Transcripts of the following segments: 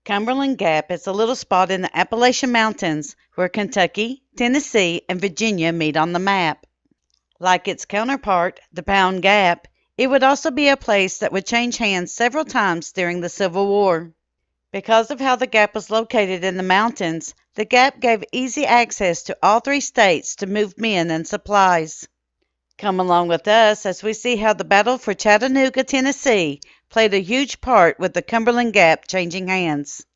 Cumberland Gap is a little spot in the Appalachian Mountains where Kentucky, Tennessee, and Virginia meet on the map. Like its counterpart, the Pound Gap, it would also be a place that would change hands several times during the Civil War. Because of how the gap was located in the mountains, the gap gave easy access to all three states to move men and supplies. Come along with us as we see how the battle for Chattanooga, Tennessee played a huge part with the Cumberland Gap changing hands.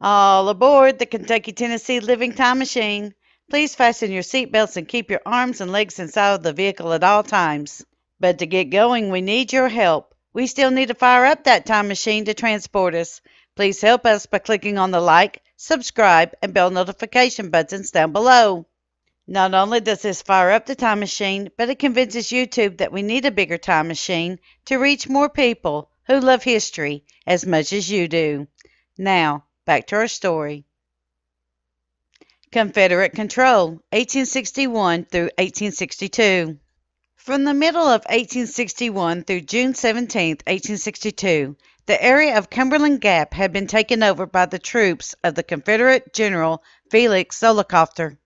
All aboard the Kentucky-Tennessee Living Time Machine. Please fasten your seatbelts and keep your arms and legs inside of the vehicle at all times. But to get going, we need your help. We still need to fire up that time machine to transport us. Please help us by clicking on the like, subscribe, and bell notification buttons down below. Not only does this fire up the time machine, but it convinces YouTube that we need a bigger time machine to reach more people who love history as much as you do. Now, back to our story. Confederate Control, 1861 through 1862. From the middle of 1861 through June 17, 1862, the area of Cumberland Gap had been taken over by the troops of the Confederate General Felix Zollicoffer.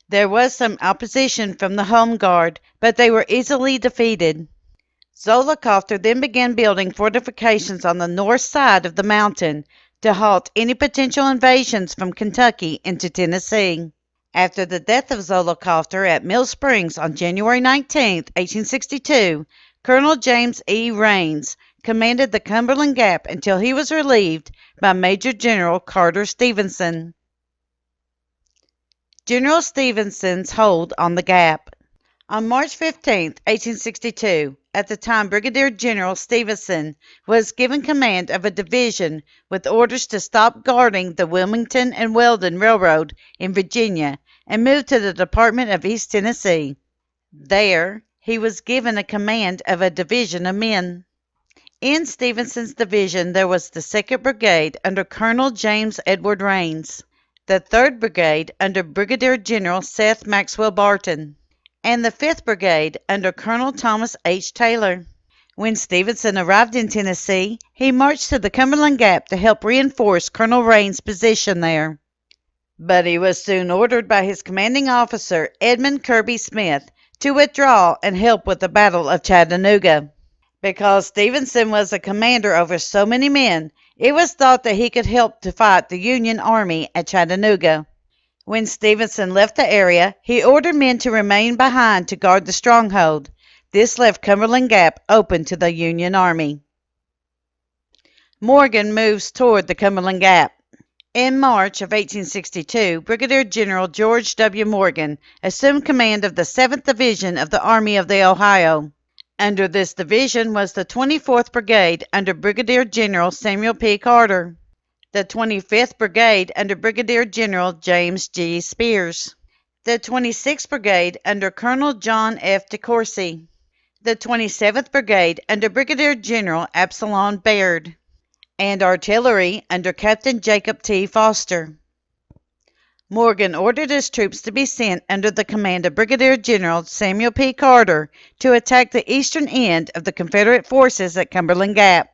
There was some opposition from the Home Guard, but they were easily defeated. Zollicoffer then began building fortifications on the north side of the mountain to halt any potential invasions from Kentucky into Tennessee. After the death of Zollicoffer at Mill Springs on January 19, 1862, Colonel James E. Rains commanded the Cumberland Gap until he was relieved by Major General Carter Stephenson. General Stephenson's hold on the Gap. On March 15, 1862, at the time Brigadier General Stephenson was given command of a division with orders to stop guarding the Wilmington and Weldon Railroad in Virginia and move to the Department of East Tennessee. There, he was given a command of a division of men. In Stephenson's division, there was the 2nd Brigade under Colonel James Edward Rains, the 3rd Brigade under Brigadier General Seth Maxwell Barton, and the 5th Brigade under Colonel Thomas H. Taylor. When Stephenson arrived in Tennessee, he marched to the Cumberland Gap to help reinforce Colonel Rains' position there. But he was soon ordered by his commanding officer, Edmund Kirby Smith, to withdraw and help with the Battle of Chattanooga. Because Stephenson was a commander over so many men, it was thought that he could help to fight the Union Army at Chattanooga. When Stephenson left the area, he ordered men to remain behind to guard the stronghold. This left Cumberland Gap open to the Union Army. Morgan moves toward the Cumberland Gap. In March of 1862, Brigadier General George W. Morgan assumed command of the 7th Division of the Army of the Ohio. Under this division was the 24th Brigade under Brigadier General Samuel P. Carter, the 25th Brigade under Brigadier General James G. Spears, the 26th Brigade under Colonel John F. DeCourcy, the 27th Brigade under Brigadier General Absalom Baird, and artillery under Captain Jacob T. Foster. Morgan ordered his troops to be sent under the command of Brigadier General Samuel P. Carter to attack the eastern end of the Confederate forces at Cumberland Gap.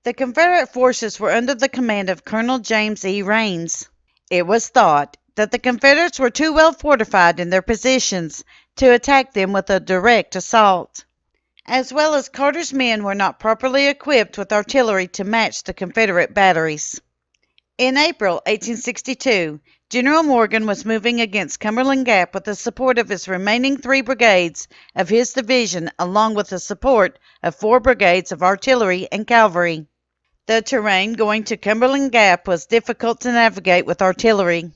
The Confederate forces were under the command of Colonel James E. Rains. It was thought that the Confederates were too well fortified in their positions to attack them with a direct assault, as well as Carter's men were not properly equipped with artillery to match the Confederate batteries. In April 1862, General Morgan was moving against Cumberland Gap with the support of his remaining 3 brigades of his division, along with the support of 4 brigades of artillery and cavalry. The terrain going to Cumberland Gap was difficult to navigate with artillery.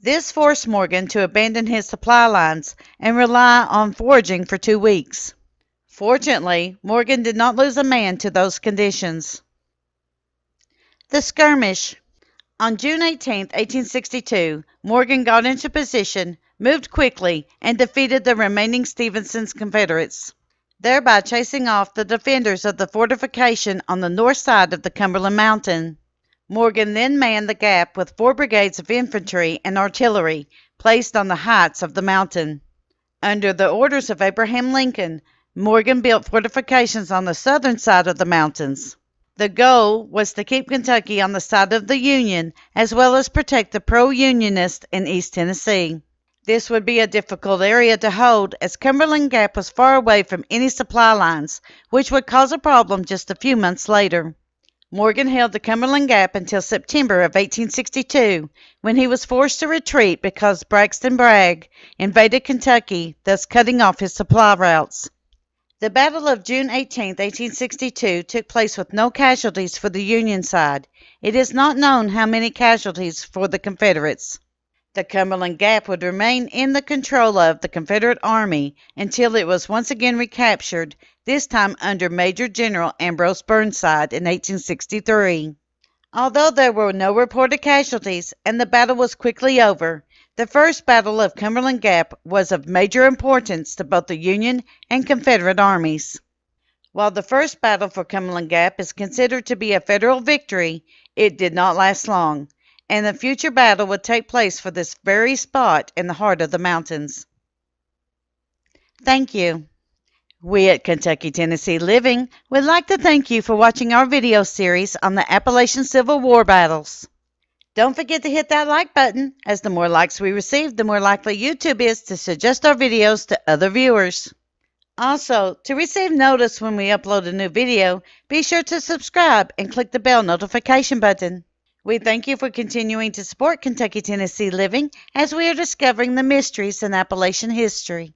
This forced Morgan to abandon his supply lines and rely on foraging for 2 weeks. Fortunately, Morgan did not lose a man to those conditions. The Skirmish. On June 18, 1862, Morgan got into position, moved quickly, and defeated the remaining Stephenson's Confederates, thereby chasing off the defenders of the fortification on the north side of the Cumberland Mountain. Morgan then manned the gap with 4 brigades of infantry and artillery placed on the heights of the mountain. Under the orders of Abraham Lincoln, Morgan built fortifications on the southern side of the mountains. The goal was to keep Kentucky on the side of the Union, as well as protect the pro-Unionists in East Tennessee. This would be a difficult area to hold, as Cumberland Gap was far away from any supply lines, which would cause a problem just a few months later. Morgan held the Cumberland Gap until September of 1862, when he was forced to retreat because Braxton Bragg invaded Kentucky, thus cutting off his supply routes. The Battle of June 18, 1862, took place with no casualties for the Union side. It is not known how many casualties for the Confederates. The Cumberland Gap would remain in the control of the Confederate Army until it was once again recaptured, this time under Major General Ambrose Burnside in 1863. Although there were no reported casualties and the battle was quickly over, the First Battle of Cumberland Gap was of major importance to both the Union and Confederate armies. While the first battle for Cumberland Gap is considered to be a Federal victory, it did not last long, and the future battle would take place for this very spot in the heart of the mountains. Thank you. We at Kentucky Tennessee Living would like to thank you for watching our video series on the Appalachian Civil War battles. Don't forget to hit that like button, as the more likes we receive, the more likely YouTube is to suggest our videos to other viewers. Also, to receive notice when we upload a new video, be sure to subscribe and click the bell notification button. We thank you for continuing to support Kentucky Tennessee Living as we are discovering the mysteries in Appalachian history.